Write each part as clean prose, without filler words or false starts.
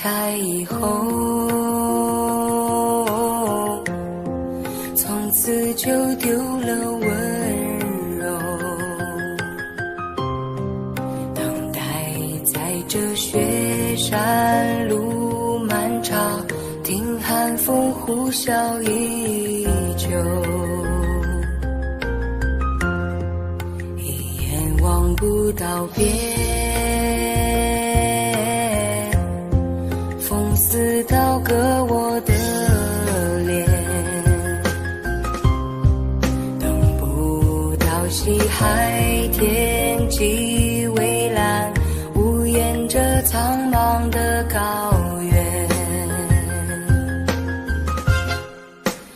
拆以后，从此就丢了温柔，等待在这雪山路漫长，听寒风呼啸依旧，一眼望不到边，风似刀割我的脸，等不到西海天际蔚蓝，无言着苍茫的高原。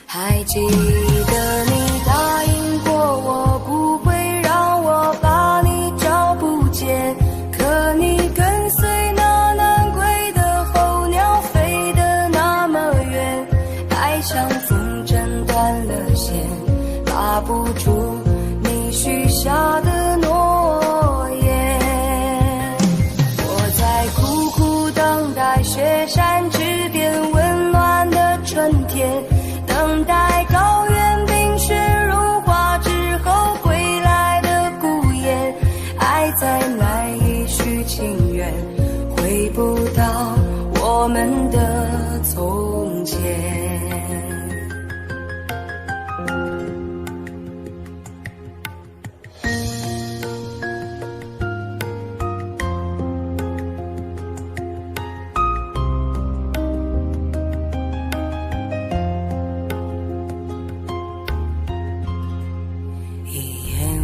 还记得你答应过我不会让我把你找不见，可你跟随那南归的候鸟飞得那么远，爱像风筝断了线，拉不住你许下的诺言。我在苦苦等待雪山之巅温暖的春天，等待高原冰雪融化之后归来的孤雁，爱再难以续情缘，回不到我们的从前。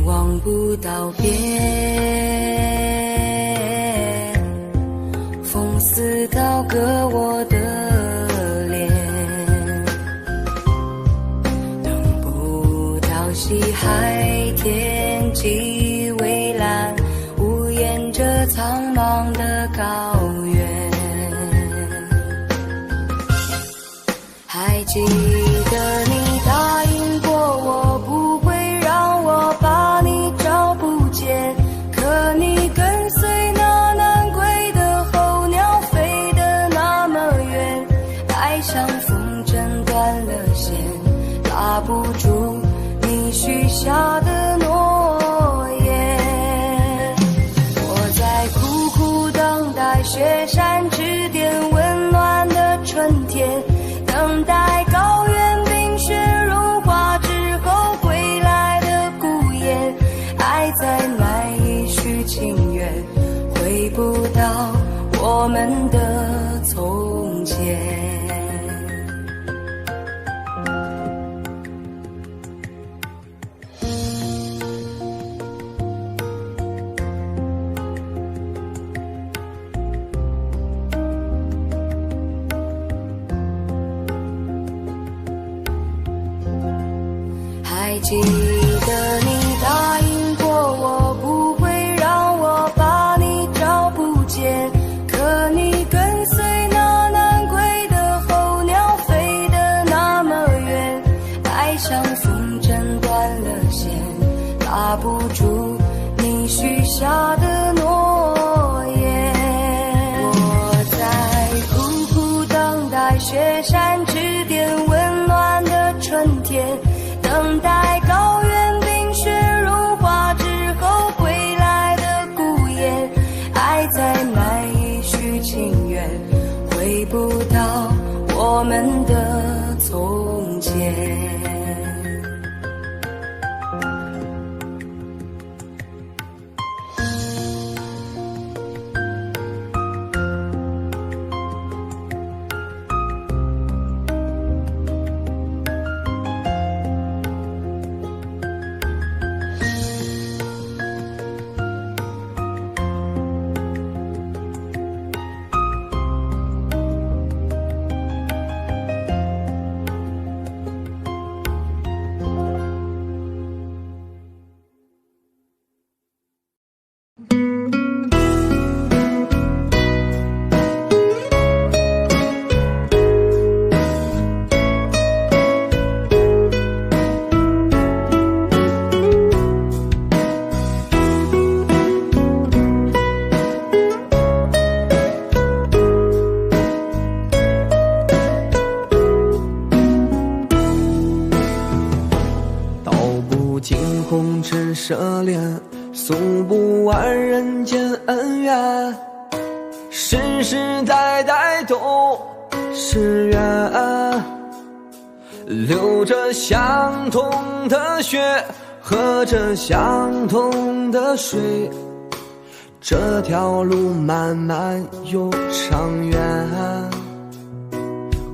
望不到边，风似刀割我的脸，等不到西海天际蔚蓝，无言着苍茫的高原。还记得你答应过我不会让我把你找不见，可你跟随那南归的候鸟飞得那么远，爱像风筝断了线，拉不住你许下的诺言。我在苦苦等待雪山之巅温暖的春天，等待高原冰雪融化之后归来的孤雁，爱再难以续情缘，回不到我们的从前。还记得你答应过我不会让我把你找不见，可你跟随那南归的候鸟飞得那么远，爱像风筝断了线，拉不住你许下的诺言。我在苦苦等待雪山之巅温暖的春天，等待高原冰雪融化之后归来的孤雁，爱再难以续情缘，回不到我们的从前。红尘奢恋，诉不完人间恩怨，世世代代都是缘，流着相同的血，喝着相同的水，这条路漫漫又长远。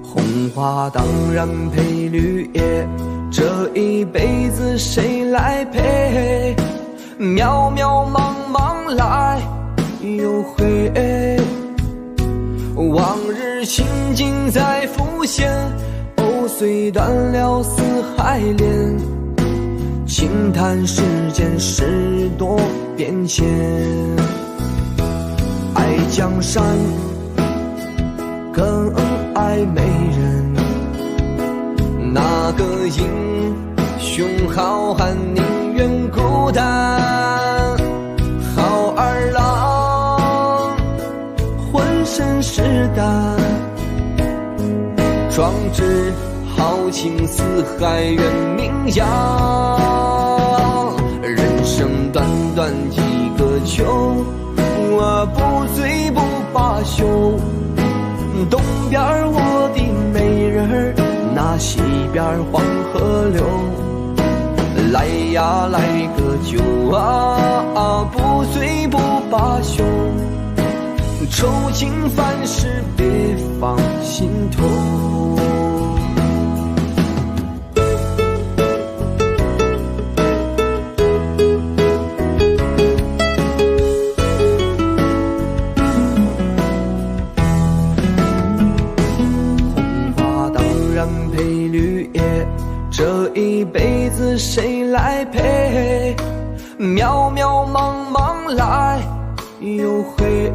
红花当然配绿叶，这一辈子谁来陪？渺渺茫茫来又回，往日情景在浮现，藕虽断了丝还连，轻叹世间事多变迁。爱江山更爱美人，那个英雄好汉宁愿孤单，好儿郎浑身是胆，壮志豪情四海远名扬。人生短短几个秋，我不醉不罢休。东边我的美人儿，那西边黄河流。来呀来个酒啊，不醉不罢休。愁情烦事别放心头。这一辈子谁来陪？渺渺茫茫来又回，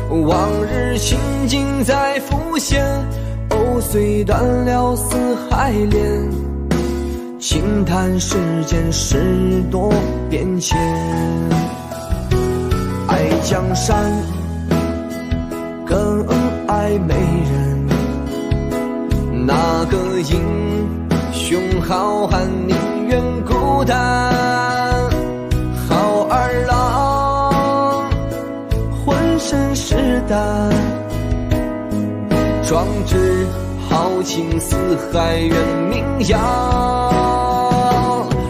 往日情景在浮现，藕虽断了丝还连，轻叹世间事多变迁。爱江山更爱美人，那个英雄好汉宁愿孤单，好儿郎浑身是胆，壮志豪情四海远名扬。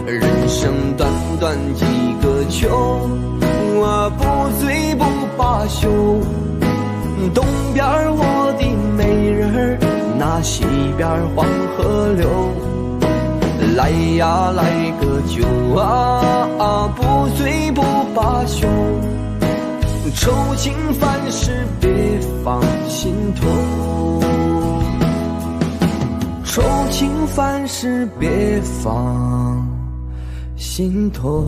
人生短短几个秋，我不醉不罢休。东边我的美人儿，那西边黄河流。来呀来个酒啊，不醉不罢休。愁情烦事别放心头，愁情烦事别放心头。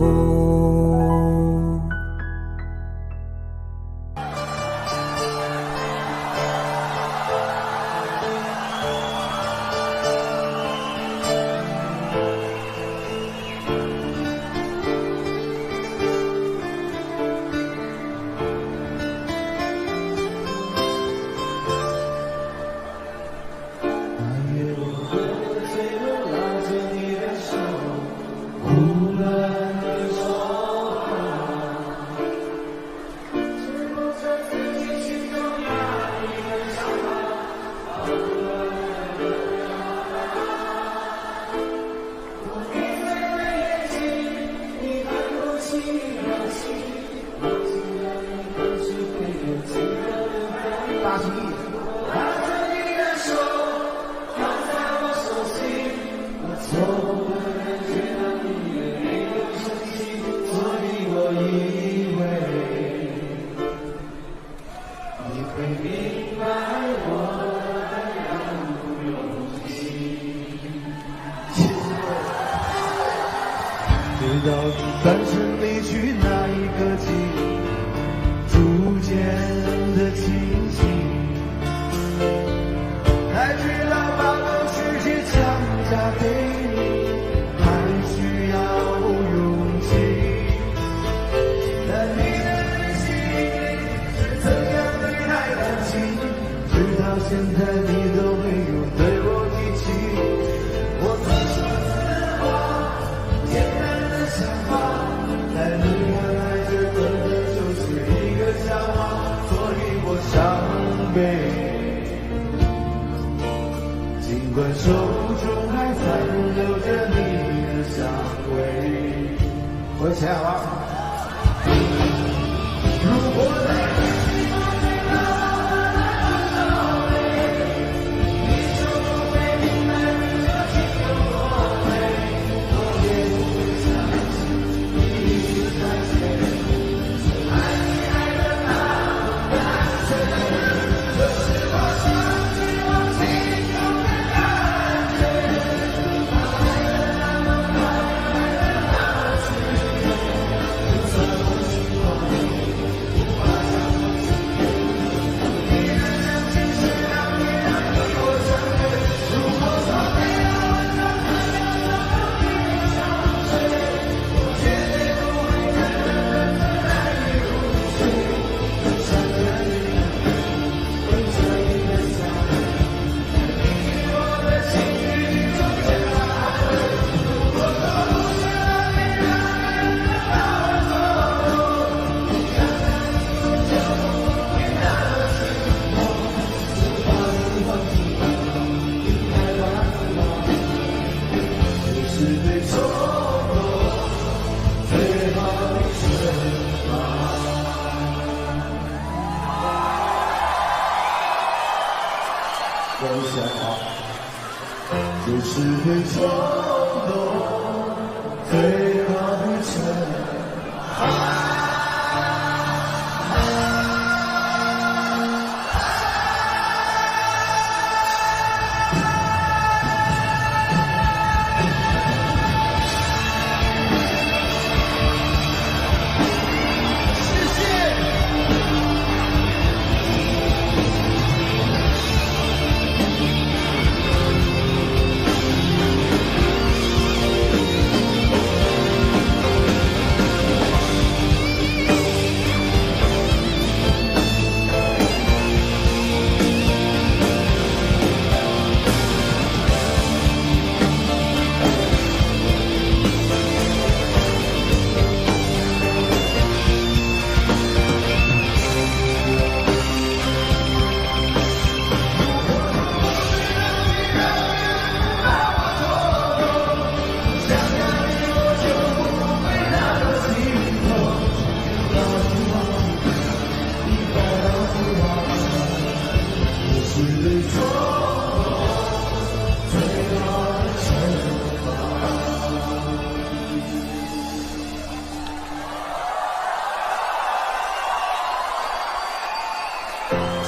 直到你转身离去那一刻起，逐渐的清晰，才知道把我世界强加给你，还需要勇气。但你的内心是怎样对待感情，直到现在你都没有对我提起。我所说的话留着你的香味。我起来好吧。如果就是对冲动最好的惩罚。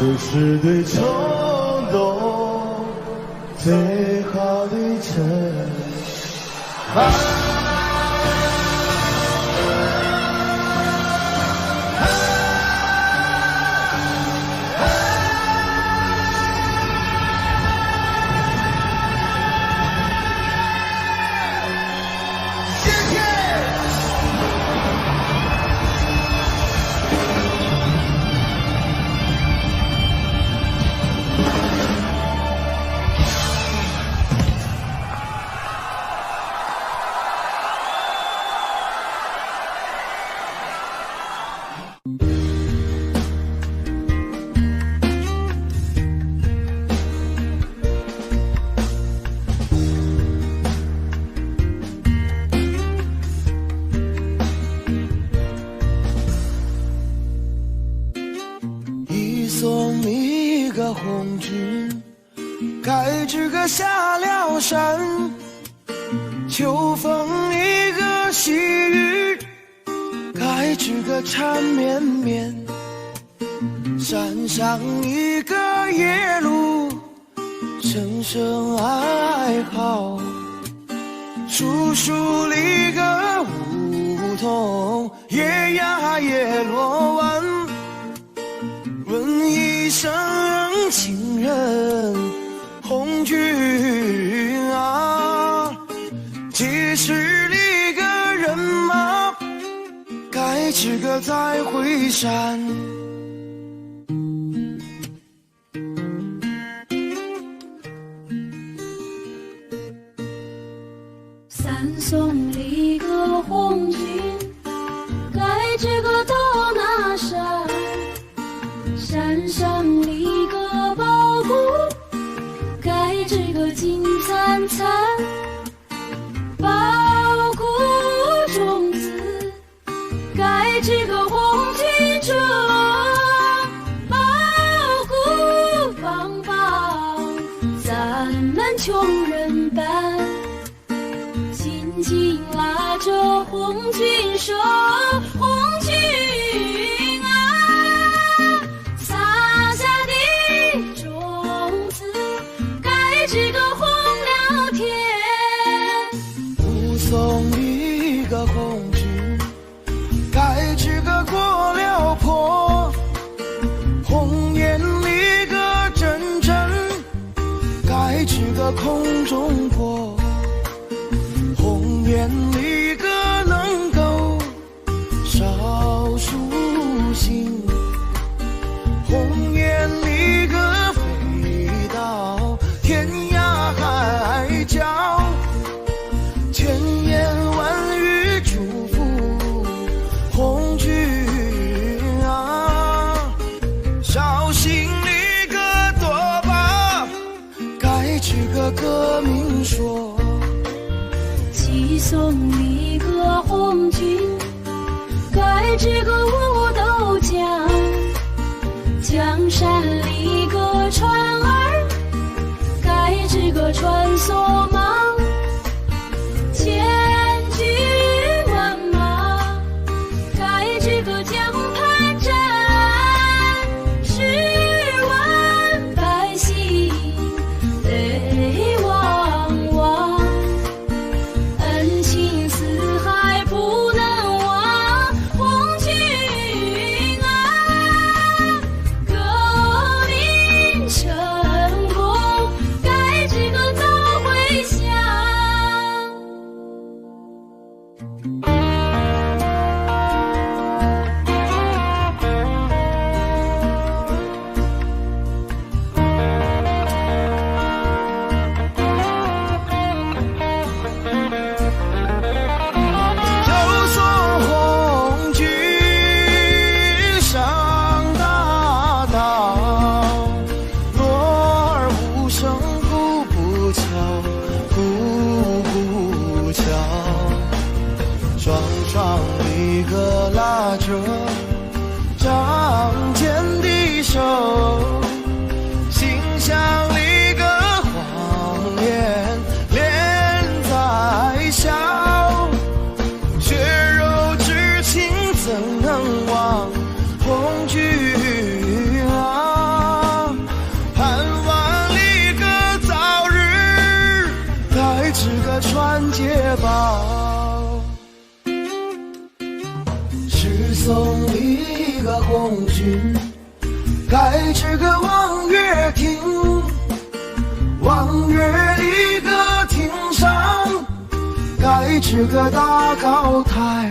这是对冲动最好的惩罚。送你一个红军，该知个下了山，秋风一个细雨，该知个缠绵绵，山上一个夜路，声声哀嚎，树树里个梧桐，夜呀夜落晚，问一声情人红军啊，几十里个人马，该知个再会山。三送里个红军，该知个到哪山？山上立个宝骨，该知个金灿灿。人伴，紧紧拉着红军手，红军啊，撒下的种子该这个红了天。目送一个红军，该这个过了坡，红颜里个真真，该这个空中过，红颜里个能够少数星，红颜里个飞到天涯海角，千言万语祝福红军啊，小心里个多吧，该这个革命说，寄送一个红军，该这个五斗江，江山里个船儿，该这个传索忙，千军万马，该这个江畔站，10万百姓泪汪汪，恩情四海不能忘，红军啊，革命成功该这个早回乡。就说红军上大道，锣儿无声鼓不敲，鼓不敲，双双一个拉着仗剑的手，心像一个谎言连在笑，血肉之情怎能忘红军啊，盼望一个早日该这个传捷报，是送一个红军，该这个望月亭，望月一个亭上，该这个大高台，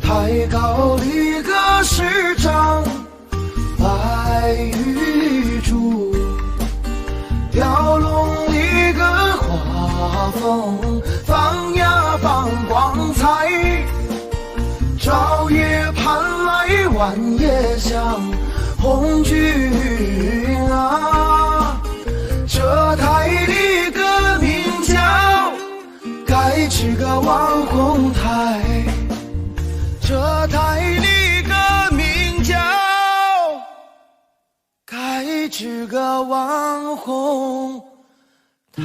台高一个师长，白玉柱，雕龙一个画风，放呀放光彩，朝夜盼来晚夜香，红军啊，这台的革命叫该这个网红台，这台的革命叫该这个网红台。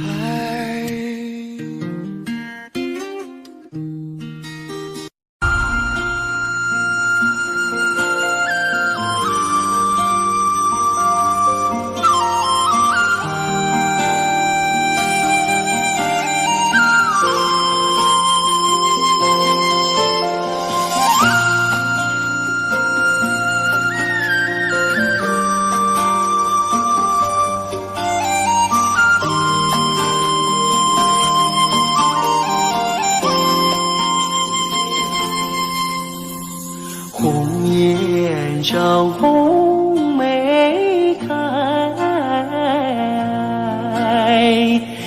红颜上红梅开，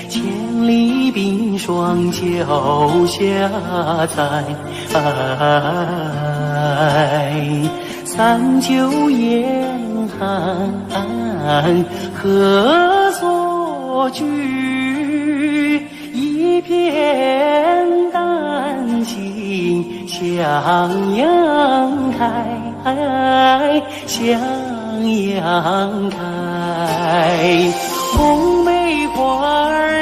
千里冰霜脚下踩。三九严寒何所惧？一片丹心向阳开，向阳开。红梅花儿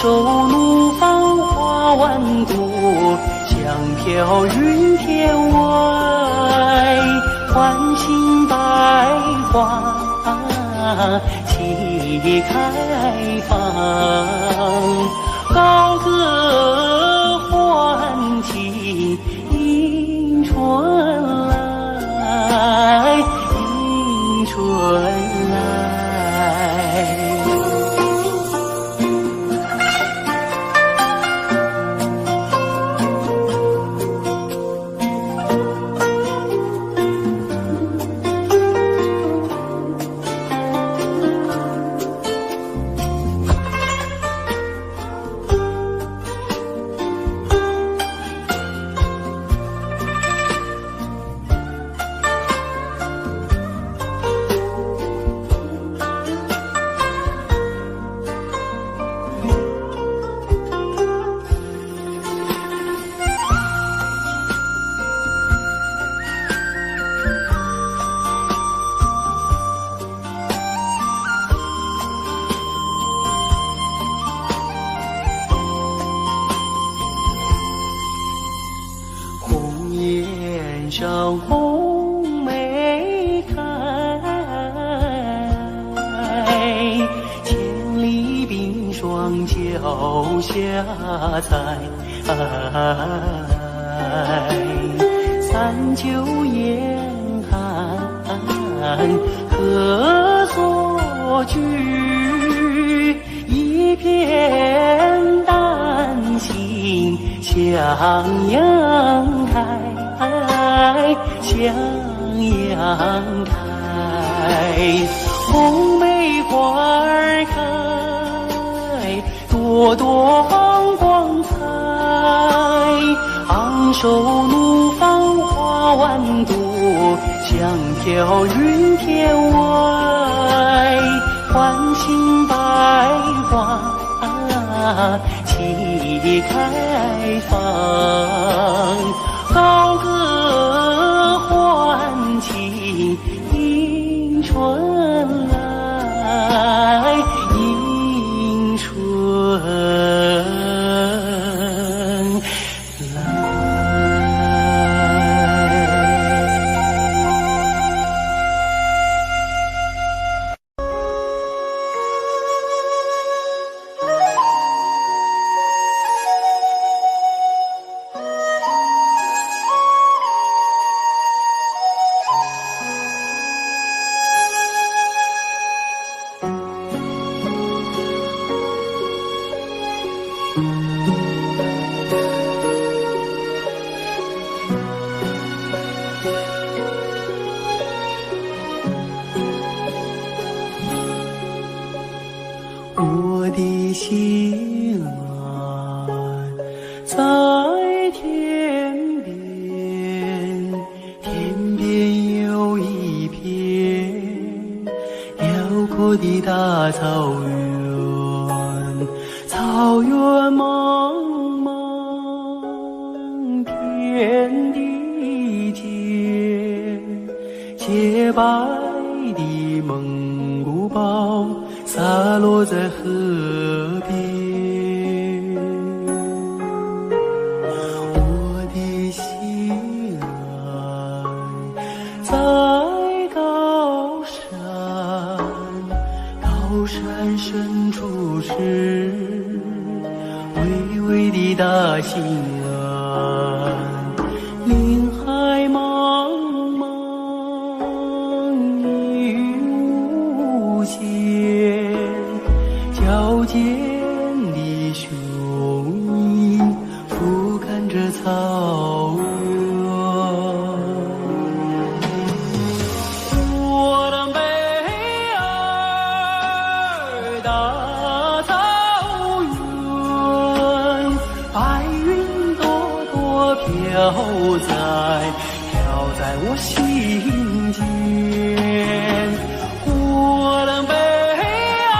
手怒放花万朵，香飘云天外，欢欣百花齐开放，高歌欢庆迎春来，迎春来。上红梅开，千里冰霜脚下踩。三九严寒何所居？一片丹心向阳开。向阳开，红梅花儿开，朵朵放光彩。昂首怒放花万朵，香飘云天外，欢欣百花齐开放，高歌欢庆迎春来，迎春来。我的心啊，在天边，天边有一片辽阔的大草原，草原茫茫，天地间，洁白的蒙古包洒落在河边，我的心啊，在高山，高山深处是巍巍的大兴安，林海茫茫雨无限，矫健的雄鹰俯瞰着草原，我的美儿大草原，白云朵朵飘在我心间，我的美儿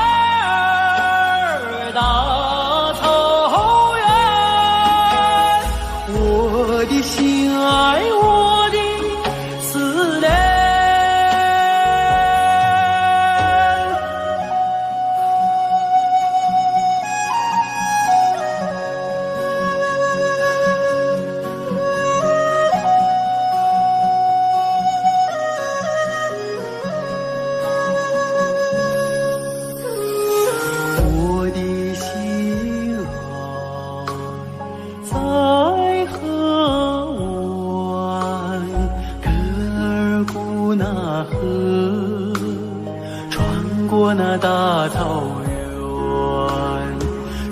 过那大草原，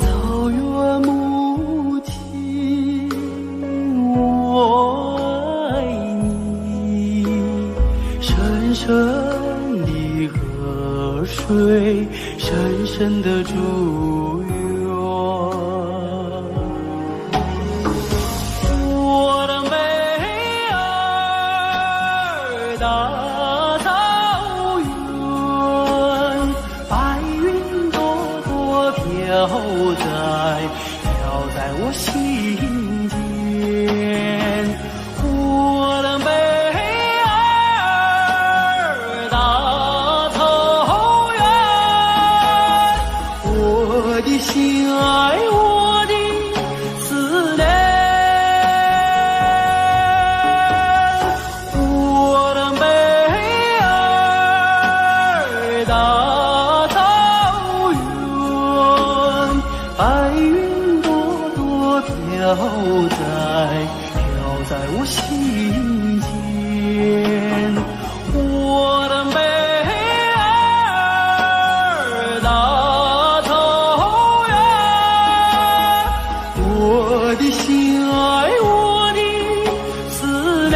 草原母亲，我爱你。深深的河水，深深的祝愿。我的美儿大草原，白云朵朵飘在我心间。我的美儿大草原，我的心爱，我的思念。我的美儿大草原，白云朵朵飘在我心间。我的美儿大草原，我的心爱，我的思念。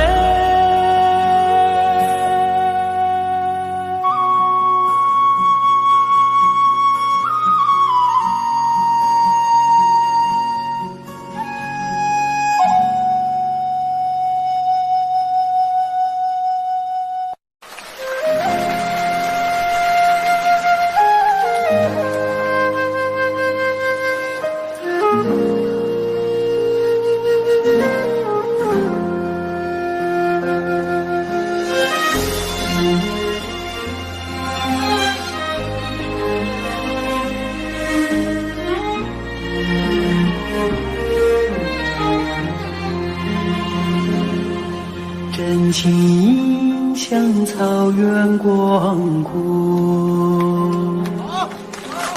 真情像草原广阔，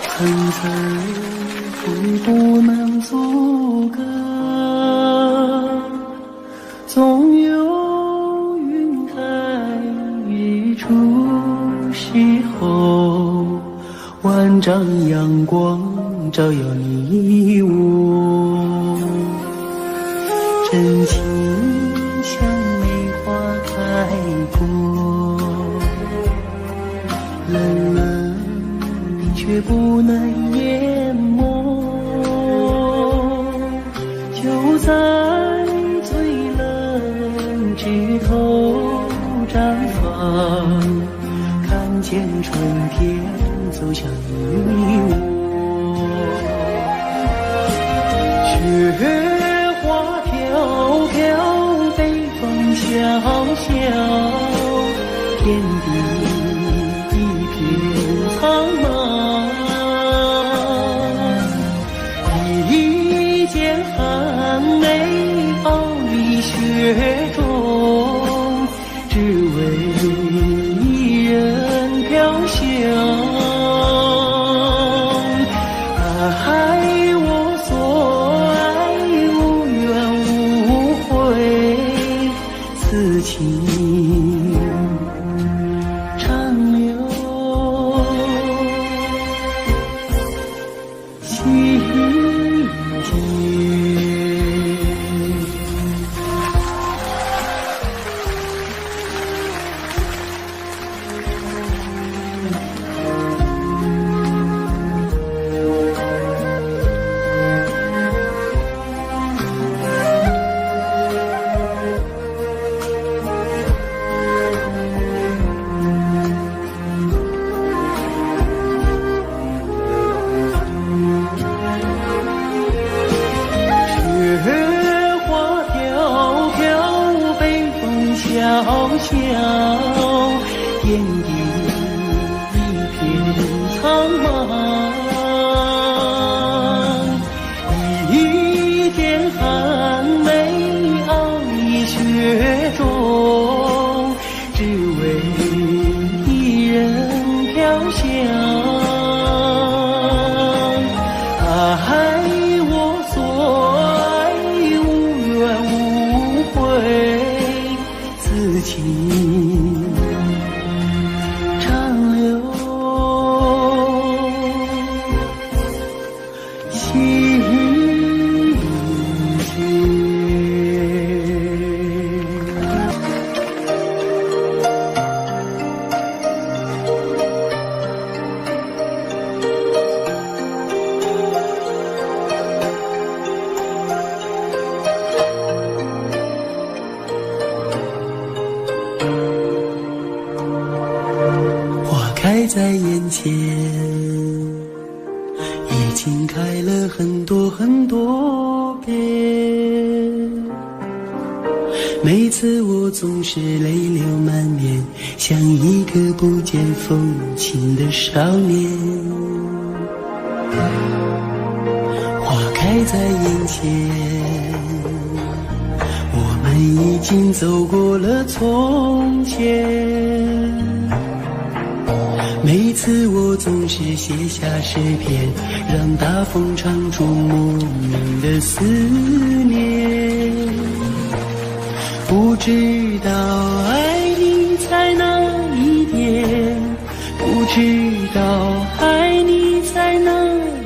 层层风不能阻隔，总有云开日出时候，万丈阳光照耀你我。真情像梅花开过，冷冷的却不能淹没，就在最冷枝头绽放，看见春天走向你我。雪花飘飘，北风萧萧，天地一片苍茫。一件寒梅傲立雪中，只为一人飘香。爱我所爱，无怨无悔，此情长留心间。小小天地一片苍茫，一件寒梅傲立雪中，只为一人飘香。爱我所爱，无怨无悔，此情长留在眼前，已经开了很多很多遍。每次我总是泪流满面，像一个不见风情的少年。花开在眼前，我们已经走过了从前。每次我总是写下诗篇，让大风唱出莫名的思念。不知道爱你在哪一点，不知道爱你在哪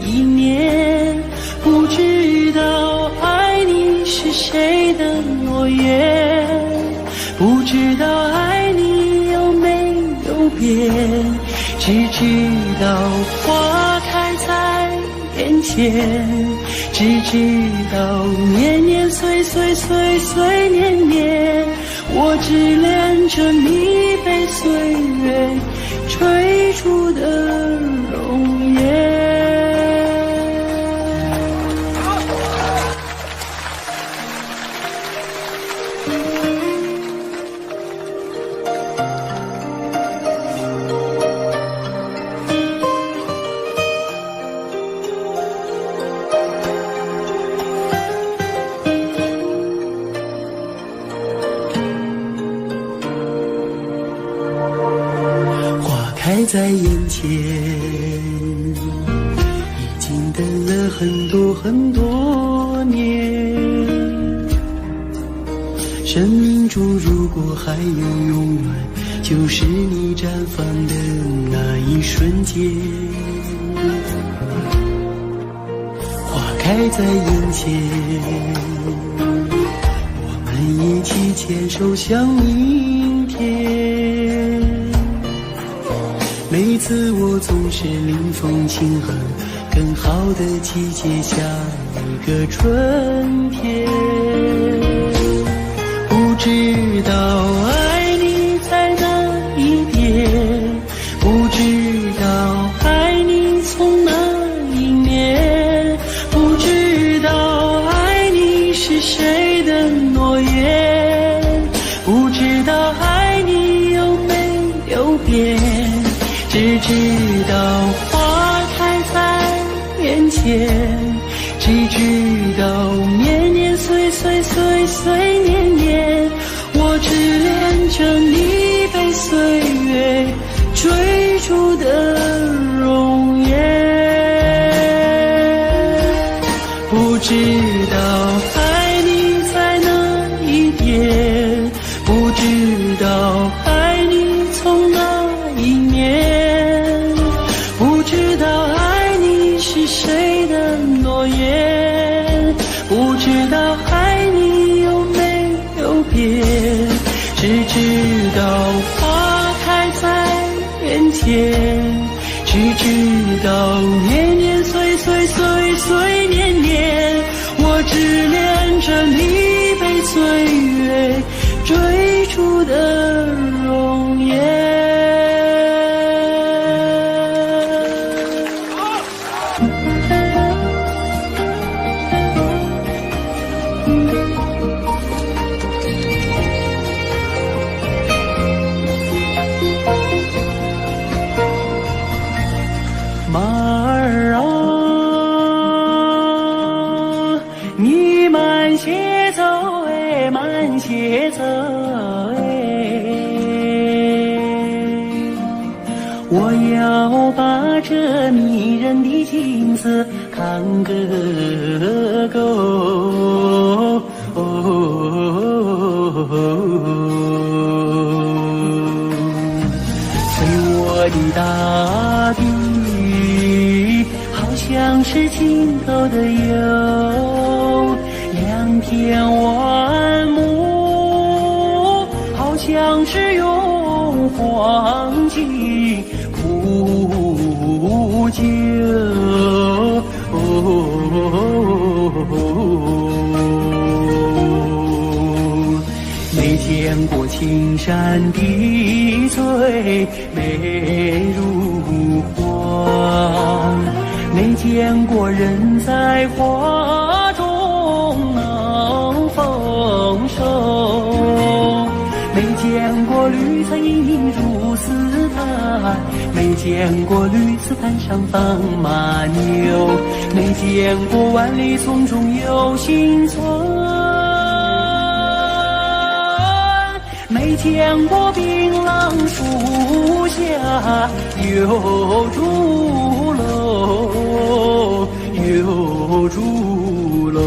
一年，不知道爱你是谁的诺言，不知道爱你有没有变，只知道花开在眼前，只知道年年岁岁岁岁年年，我只恋着你被岁月追逐的容颜。开在眼前，已经等了很多很多年。生命中如果还有永远，就是你绽放的那一瞬间。花开在眼前，我们一起牵手向明天。每次我总是临风轻哼，更好的季节下一个春天。不知道爱你在哪一边，不知道爱你从哪一年，不知道爱你是谁的诺言，不知道爱你有没有变，只知道花开在眼前，只知道年年岁岁岁岁年年，我只恋着你被岁月追逐的容颜。不知道爱你在哪一边，不知道爱你从哪一年，不知道爱你是谁的诺言，不知道爱你有没有变，只知道花开在眼前，只知道年年岁岁岁岁年年，我只恋着你被岁月追逐的容颜。马儿啊，你慢些走哎，慢些走哎，我要把这迷人的镜子看个够。随我的大地，好像是尽头的有两片万亩，好像是用黄金铺就。没见过青山的最美如没见过人在花中能丰收，没见过绿草隐隐如丝带，没见过绿丝滩上放马牛，没见过万里丛中有新村，没见过槟榔树下有竹楼，有竹楼。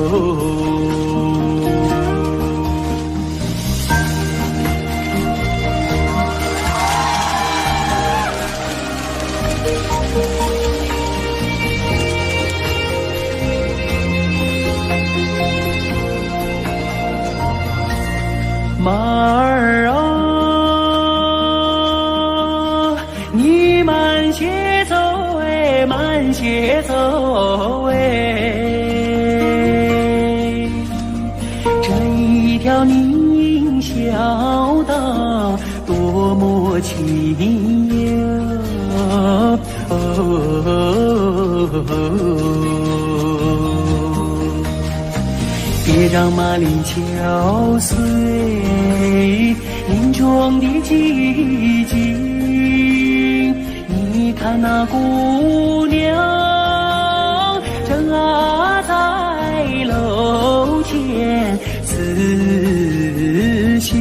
马儿啊，你慢些走哎，慢些走哎，这一条宁小道多么清幽。别让马铃敲碎林中的寂静，你看那姑娘正在楼前刺绣，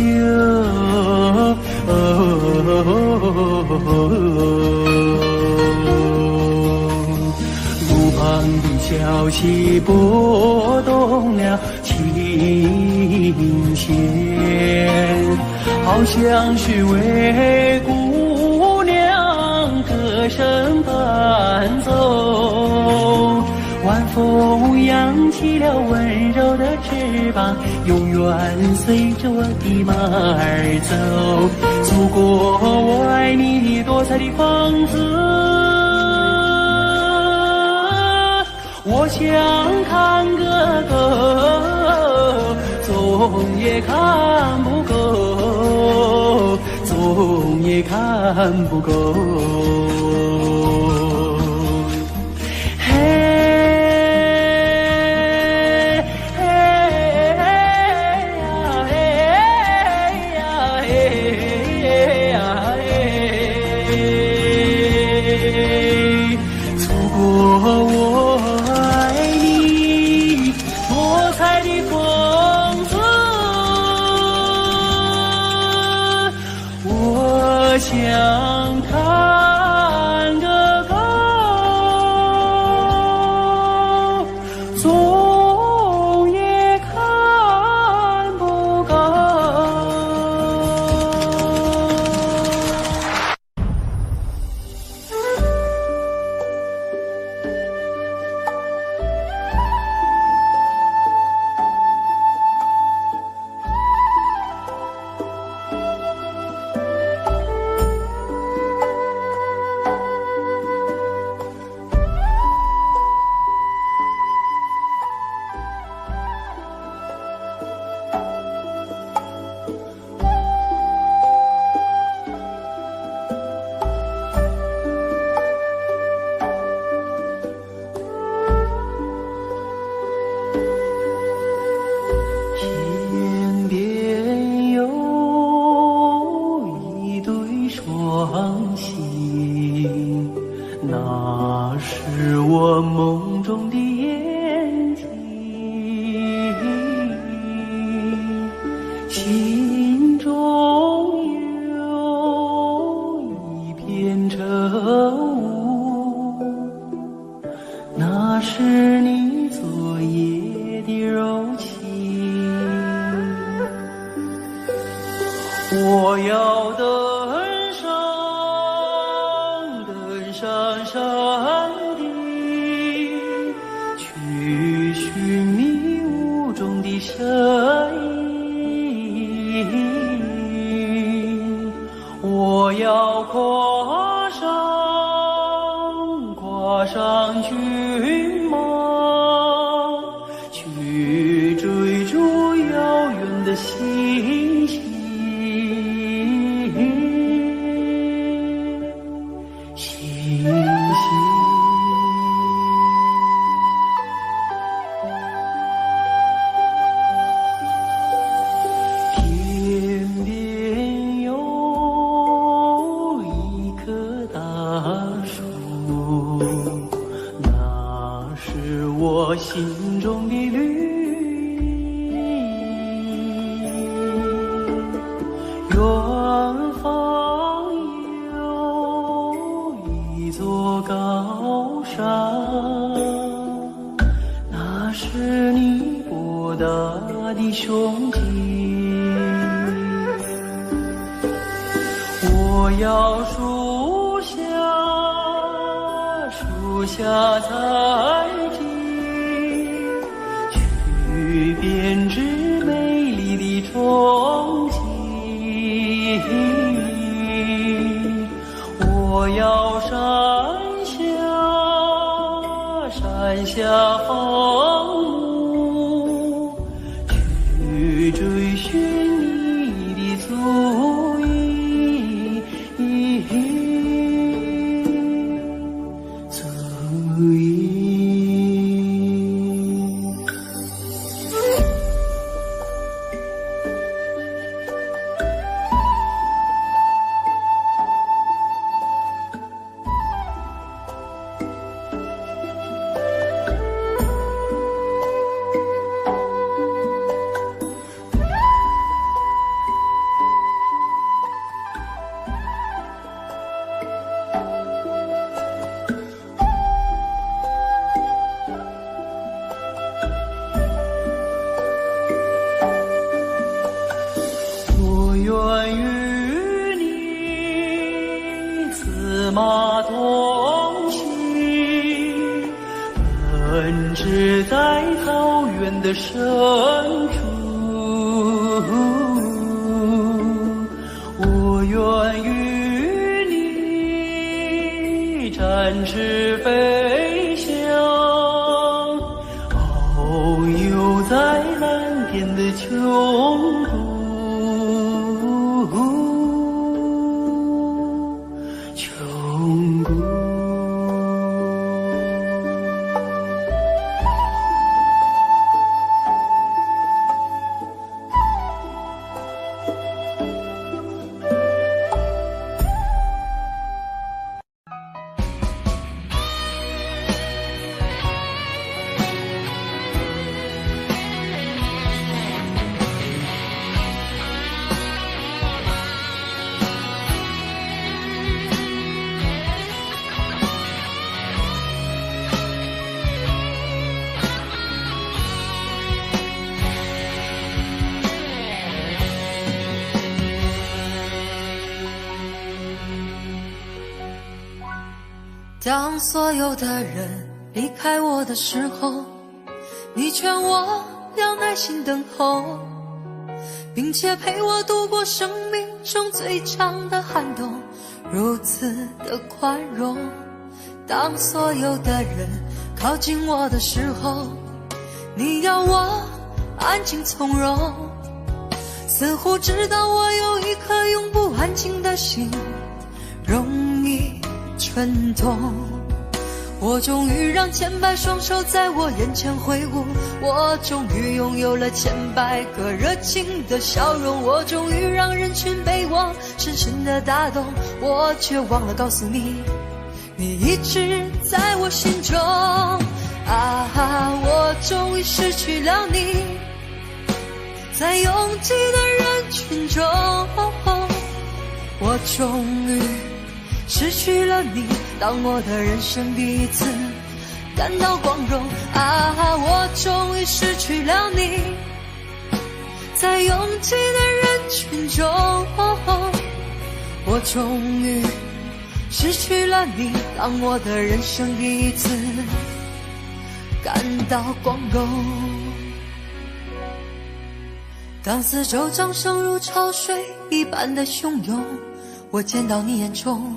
路旁的小溪拨动了琴弦，好像是为姑娘歌声伴奏。晚风扬起了温柔的翅膀，永远随着我的马儿走，祖国我爱你多彩的房子，我想看个够，总也看不够，总也看不够。嘿。我想看个够，总也看不够。天边有一对双星，那是我梦中的眼睛，心中有一片愁雾，那是你昨夜的柔情。我要登上山顶，去寻迷雾中的身影。我要跨上骏马，去追逐遥远的星星。星星心中的绿。远方有一座高山，那是你博大的胸襟。我要树下采集，去编织美丽的憧憬。我要山下放牧，去追寻你的足印。愿与你策马同行，奔驰在草原的深处。我愿与你展翅飞翔，遨游在蓝天的穹谷。当所有的人离开我的时候，你劝我要耐心等候，并且陪我度过生命中最长的寒冬，如此的宽容。当所有的人靠近我的时候，你要我安静从容，似乎知道我有一颗永不安静的心，容易蠢动。我终于让千百双手在我眼前挥舞，我终于拥有了千百个热情的笑容，我终于让人群被我深深的打动，我却忘了告诉你，你一直在我心中。我终于失去了你，在拥挤的人群中，我终于失去了你，当我的人生第一次感到光荣。我终于失去了你，在拥挤的人群中，我终于失去了你，当我的人生第一次感到光荣。当四周掌声如潮水一般的汹涌，我见到你眼中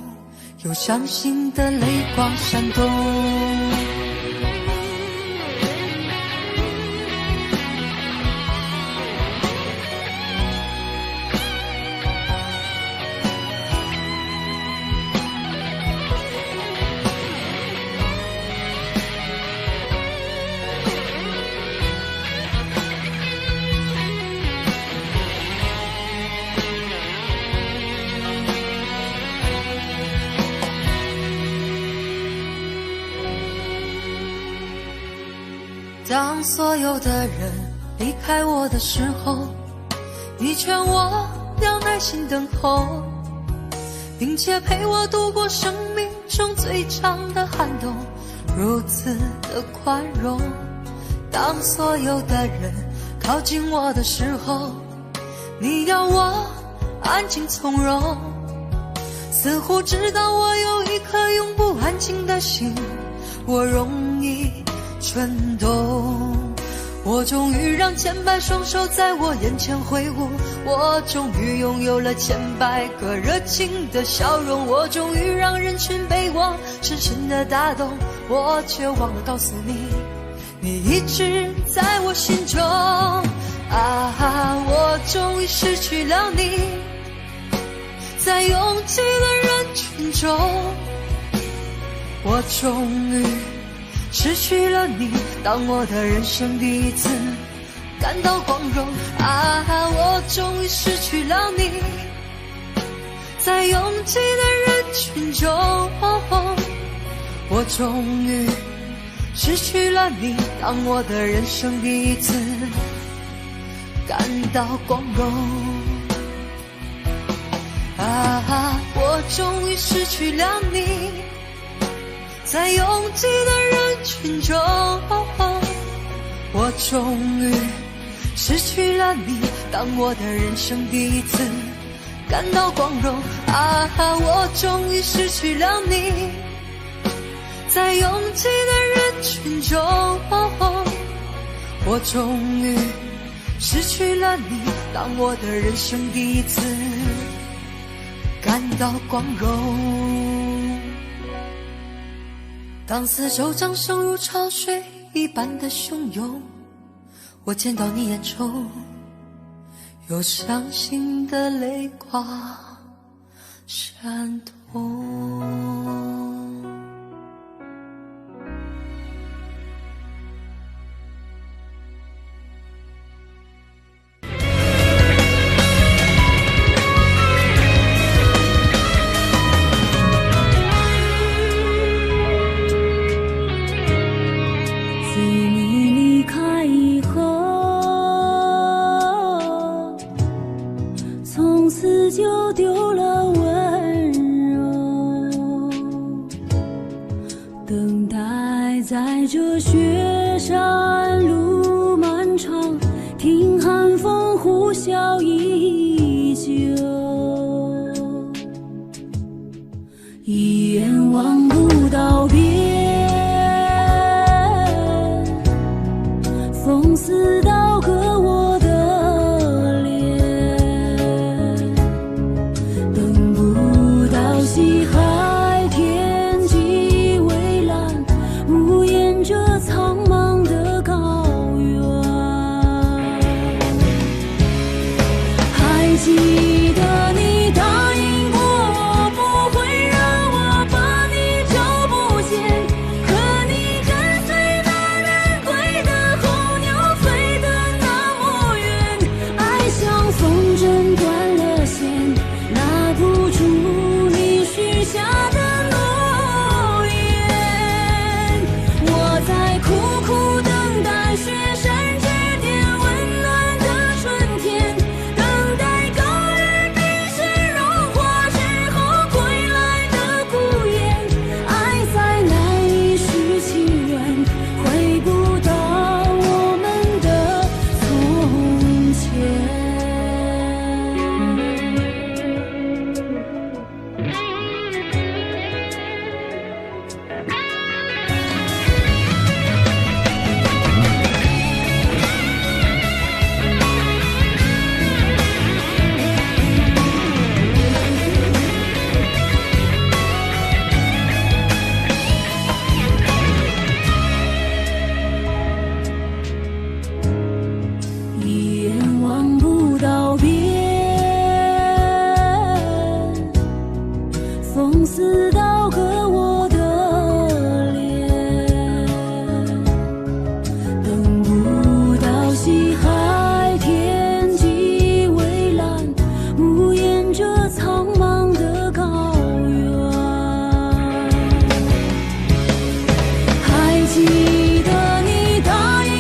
有伤心的泪光闪动。当所有的人离开我的时候，你劝我要耐心等候，并且陪我度过生命中最长的寒冬，如此的宽容。当所有的人靠近我的时候，你要我安静从容，似乎知道我有一颗永不安静的心，我容易蠢动。我终于让千百双手在我眼前挥舞，我终于拥有了千百个热情的笑容，我终于让人群被我深深的打动，我却忘了告诉你，你一直在我心中。我终于失去了你，在拥挤的人群中，我终于失去了你，当我的人生第一次感到光荣。我终于失去了你，在拥挤的人群中，我终于失去了你，当我的人生第一次感到光荣。我终于失去了你，在拥挤的人群中，我终于失去了你，当我的人生第一次感到光荣。我终于失去了你，在拥挤的人群中，我终于失去了你，当我的人生第一次感到光荣。当四周掌声如潮水一般的汹涌，我见到你眼中有伤心的泪光闪动。就丢了温柔，等待在这雪山路漫长，听寒风呼啸依旧，一眼望不到边，风似刀割我的西海天际蔚蓝，无言着苍茫的高原。还记得你答应过我，不会让我把你找不见，可你跟随那人归的候鸟飞得那么远，爱像风筝断了线，拉不住许下的诺言。我在苦苦等待雪山之巅温暖的春天，等待高原冰雪融化之后归来的孤雁，爱在难以续情缘，回不到我们的从前。一眼望不到边，风似刀割我的脸，等不到西海天际蔚蓝，无言着苍茫的高原。还记得你答应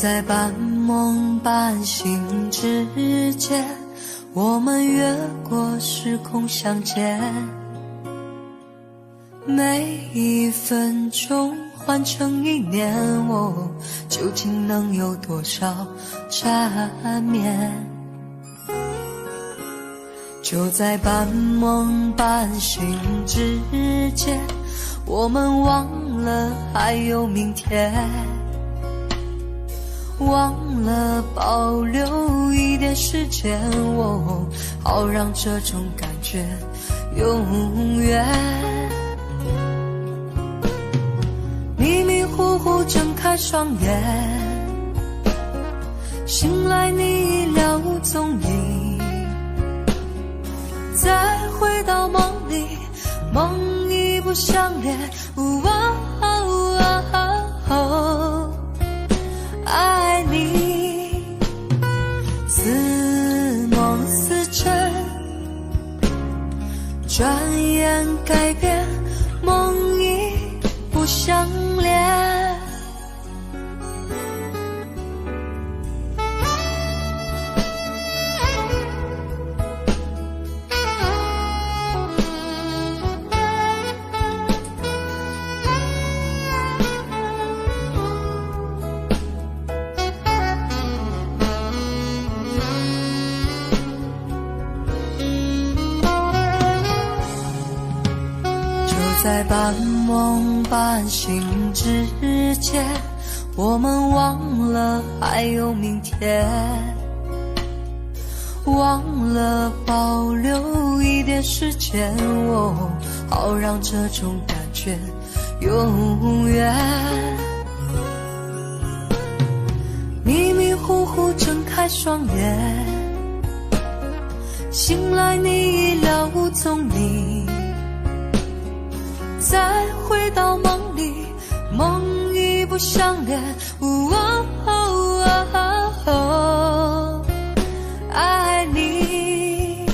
在半梦半醒之间，我们越过时空相见，每一分钟换成一年，我究竟能有多少缠绵？就在半梦半醒之间，我们忘了还有明天，忘了保留一点时间，好让这种感觉永远。迷迷糊糊睁开双眼，醒来你已了无踪影，再回到梦里，梦已不相连。爱你似梦似真，转眼改变，梦已不相连。在半梦半醒之间，我们忘了还有明天，忘了保留一点时间，好让这种感觉永远。迷迷糊糊睁开双眼，醒来你已了无踪影，再回到梦里，梦已不相连。爱你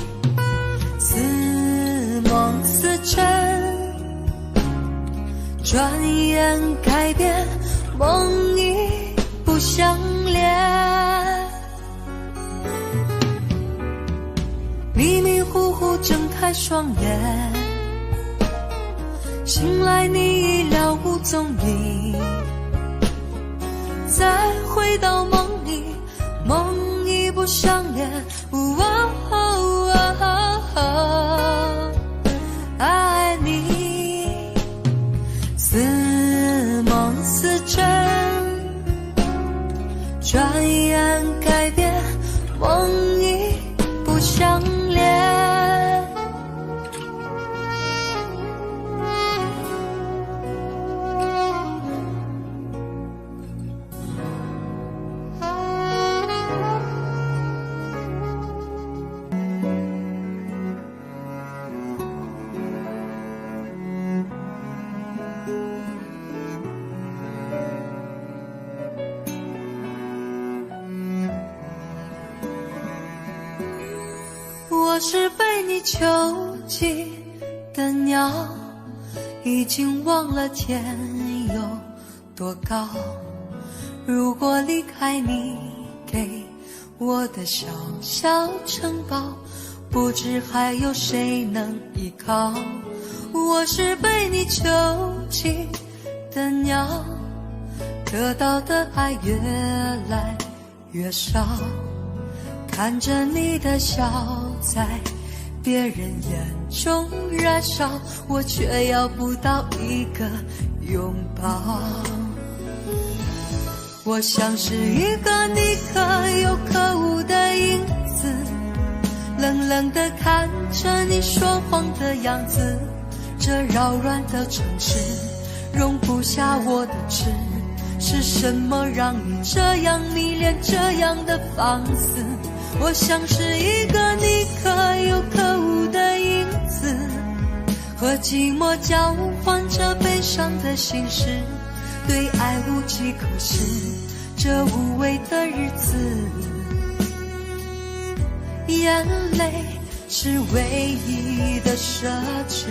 似梦似真，转眼改变，梦已不相连。迷迷糊糊睁开双眼，醒来你已了无踪影，再回到梦里，梦已不相连。爱你似梦似真，转眼改变，梦已不相连。我是被你囚禁的鸟，已经忘了天有多高。如果离开你给我的小小城堡，不知还有谁能依靠。我是被你囚禁的鸟，得到的爱越来越少，看着你的笑在别人眼中燃烧，我却要不到一个拥抱。我像是一个你可有可无的影子，冷冷地看着你说谎的样子。这扰乱的城市容不下我的痴，是什么让你这样迷恋，这样的放肆？我像是一个你可有可无的影子，和寂寞交换着悲伤的心事，对爱无计可施，这无味的日子，眼泪是唯一的奢侈。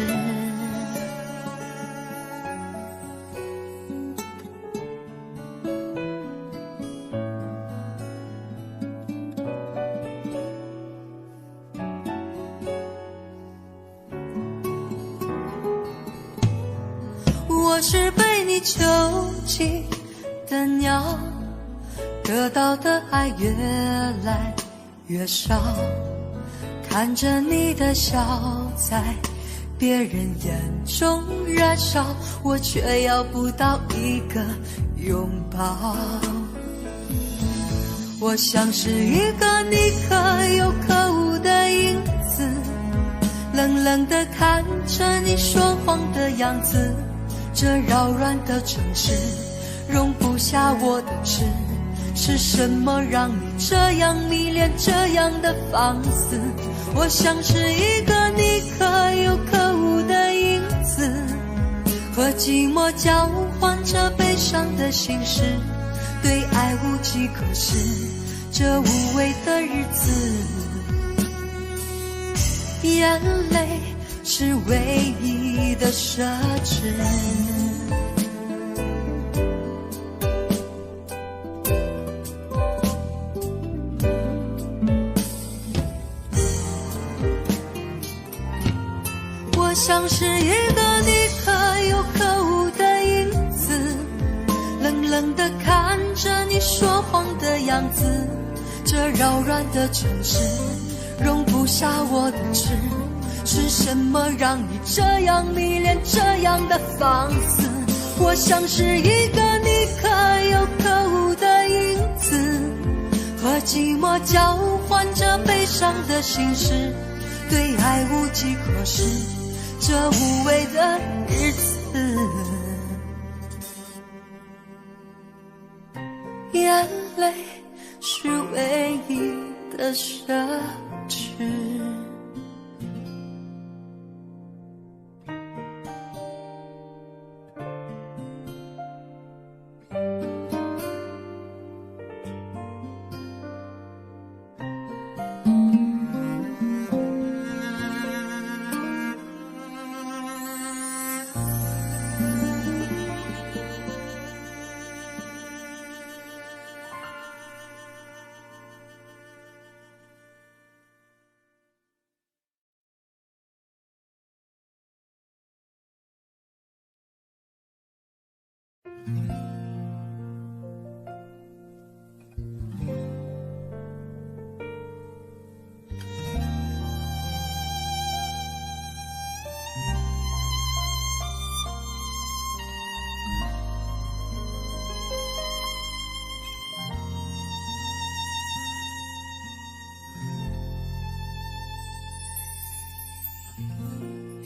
是被你囚禁的鸟，得到的爱越来越少，看着你的笑在别人眼中燃烧，我却要不到一个拥抱。我像是一个你可有可无的影子，冷冷地看着你说谎的样子，这扰乱的城市容不下我的痴，是什么让你这样迷恋，这样的放肆？我像是一个你可有可无的影子，和寂寞交换着悲伤的心事，对爱无计可施，这无味的日子，眼泪是唯一的奢侈。我像是一个你可有可无的影子，冷冷地看着你说谎的样子，这扰乱的城市容不下我的痴，是什么让你这样迷恋，这样的放肆？我像是一个你可有可无的影子，和寂寞交换着悲伤的心事，对爱无计可施，这无味的日子，眼泪是唯一的奢侈。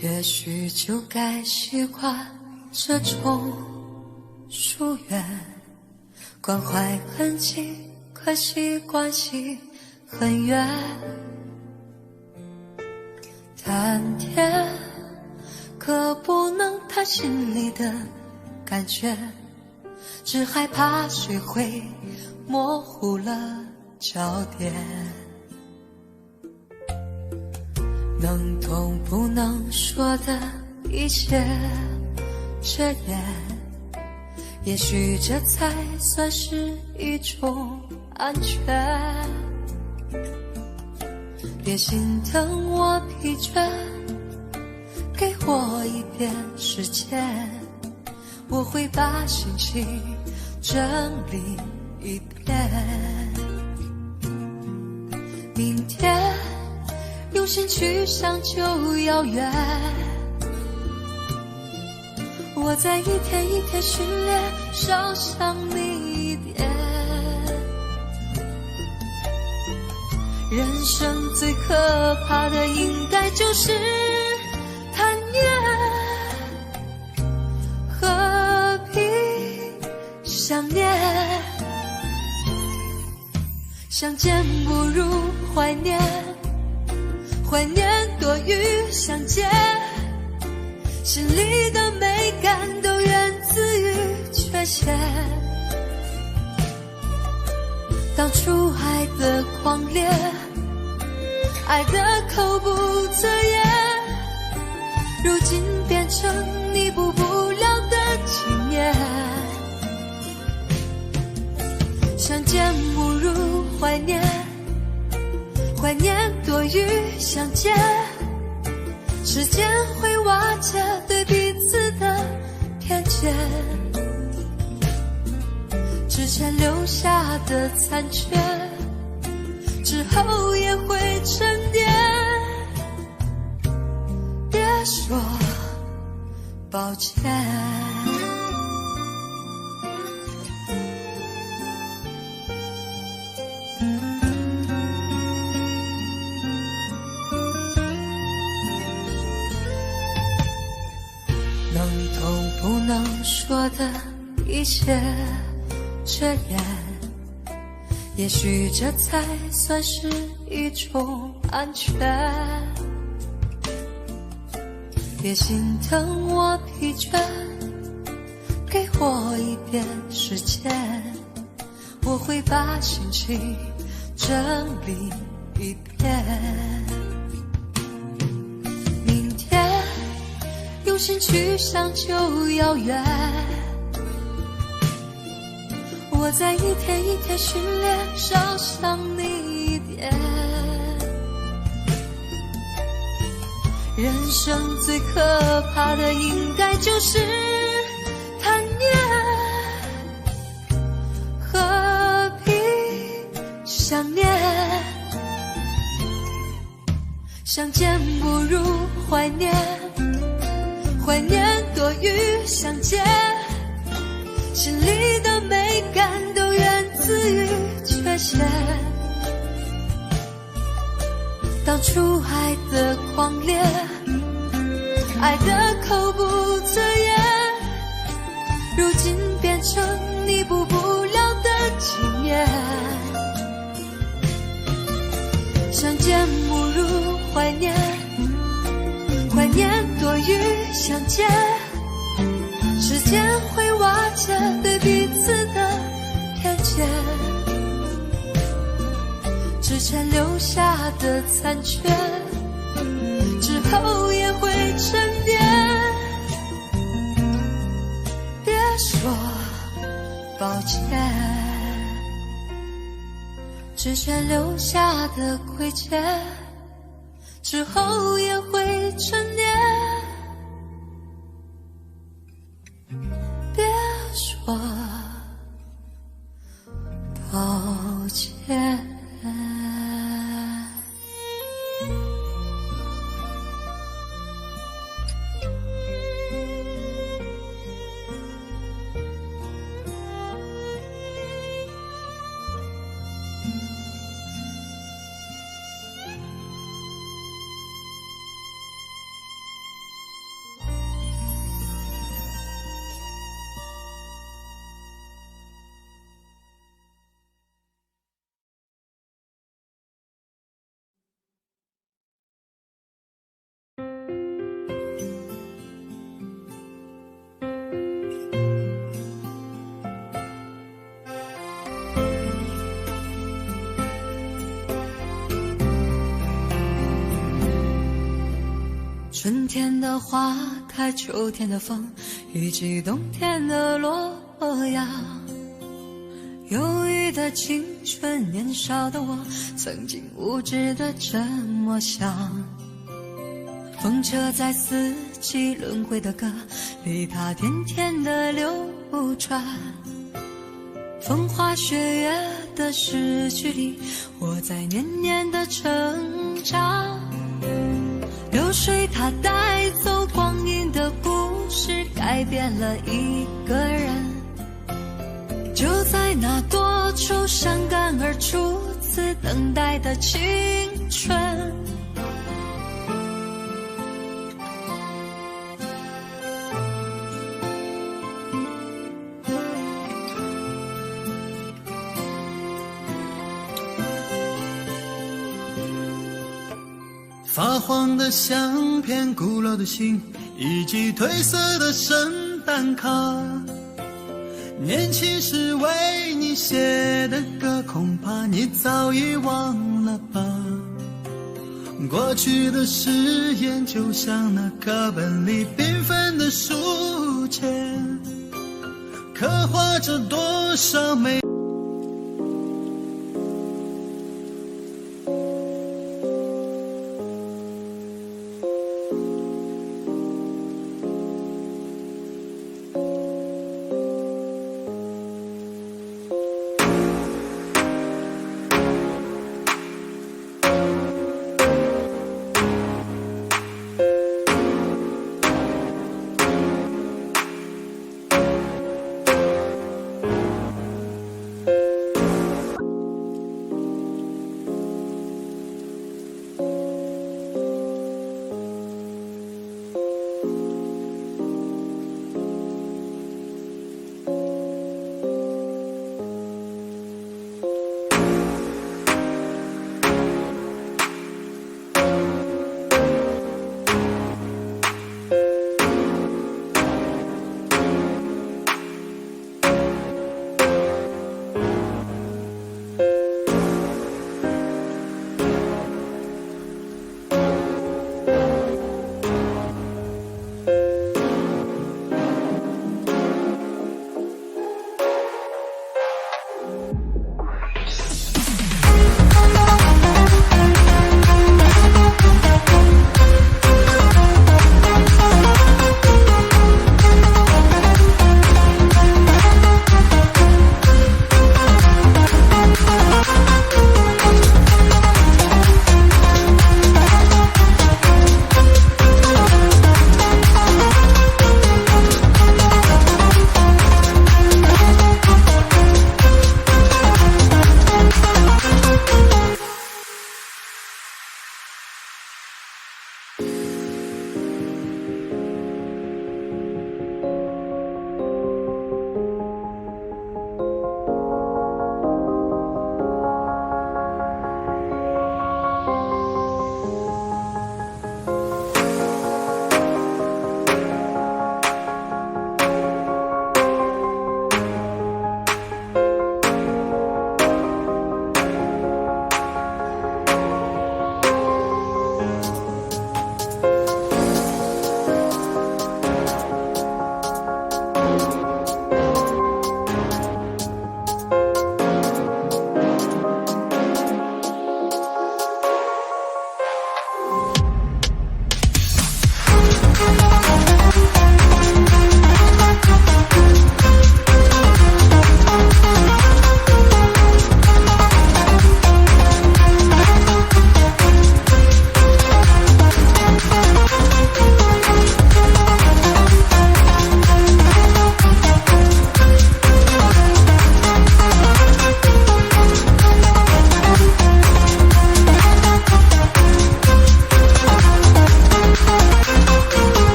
也许就该习惯这种疏远，关怀很近，可惜关系很远。谈天可不能谈心里的感觉，只害怕谁会模糊了焦点。能懂不能说的一切遮掩，也许这才算是一种安全。别心疼我疲倦，给我一点时间，我会把心情整理一遍。明天用心去想就遥远，我在一天一天训练，少想你一点。人生最可怕的应该就是贪念，何必想念？相见不如怀念，怀念多于相见，心里的美感都源自于缺陷。当初爱的狂烈，爱的口不择言，如今变成弥补不了的纪念。相见不如怀念，怀念多于相见，时间会瓦解对彼此的偏见。见，之前留下的残缺，之后也会沉淀。别说抱歉。能都不能说的一切遮掩，也许这才算是一种安全。别心疼我疲倦，给我一点时间，我会把心情整理一遍。明天用心去想就遥远，我在一天一天训练，少想你一点。人生最可怕的应该就是贪念，何必想念？相见不如怀念，怀念多于相见，心里的美感都源自于缺陷。当初爱的狂烈，爱的口不择言，如今变成弥补不了的纪念。相见不如怀念，怀念多于相见，时间会瓦解对彼此的偏见，之前留下的残缺，之后也会沉淀。别说抱歉，之前留下的亏欠，之后也会沉淀。别说抱歉。春天的花开，秋天的风，以及冬天的洛阳。忧郁的青春，年少的我，曾经无知的这么想。风车在四季轮回的歌里，它甜甜的流转。风花雪月的诗句里，我在年年的成长。流水它带走光阴的故事，改变了一个人。就在那多愁善感而初次等待的青春，发黄的相片，古老的信，以及褪色的圣诞卡。年轻时为你写的歌，恐怕你早已忘了吧。过去的誓言，就像那课本里缤纷的书签，刻画着多少美。